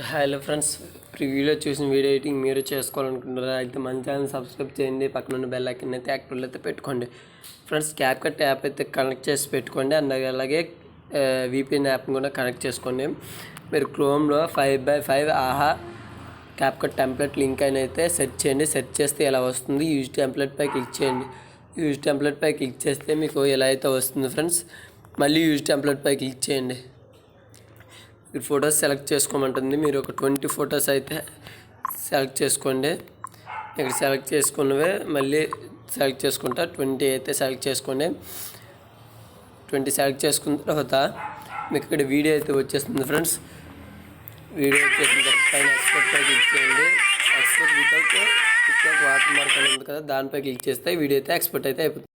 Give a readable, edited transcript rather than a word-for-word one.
Hello friends, ప్రివ్యూలో చూసిన video editing మీరు చేసుకోవాలనుకుంటున్నారా? అయితే మన ఛానల్ సబ్స్క్రైబ్ చేయండి, పక్కన ఉన్న బెల్ ఐకాన్ అయితే యాక్టివ్లో అయితే పెట్టుకోండి. ఫ్రెండ్స్, క్యాప్కట్ యాప్ అయితే కనెక్ట్ చేసి పెట్టుకోండి. అండ్ అలాగే VPN యాప్ని కూడా కనెక్ట్ చేసుకోండి. మీరు క్రోమ్లో 5x5 ఆహా క్యాప్కట్ టెంప్లెట్ లింక్ అని అయితే సెర్చ్ చేయండి. సెర్చ్ చేస్తే ఇలా వస్తుంది. యూజ్ టెంప్లెట్పై క్లిక్ చేయండి. యూజ్ టెంప్లెట్పై క్లిక్ చేస్తే మీకు ఇలా అయితే వస్తుంది. ఫ్రెండ్స్, మళ్ళీ యూజ్ టెంప్లెట్పై క్లిక్ చేయండి. మీరు ఫొటోస్ సెలెక్ట్ చేసుకోమంటుంది. మీరు ఒక 20 ఫొటోస్ అయితే సెలెక్ట్ చేసుకోండి. ఇక్కడ సెలెక్ట్ చేసుకున్నవే మళ్ళీ సెలెక్ట్ చేసుకుంటా. 20 అయితే సెలెక్ట్ చేసుకోండి. 20 సెలెక్ట్ చేసుకున్న తర్వాత మీకు ఇక్కడ వీడియో అయితే వచ్చేస్తుంది. ఫ్రెండ్స్, వీడియో వచ్చేసిన తర్వాత పైన ఎక్స్పోర్ట్పై క్లిక్ చేయండి. ఎక్స్పోర్ట్ వితౌట్ వాటర్ మార్క్ అని ఉంది కదా, దానిపై క్లిక్ చేస్తే వీడియో అయితే ఎక్స్పోర్ట్ అయితే అయిపోతుంది.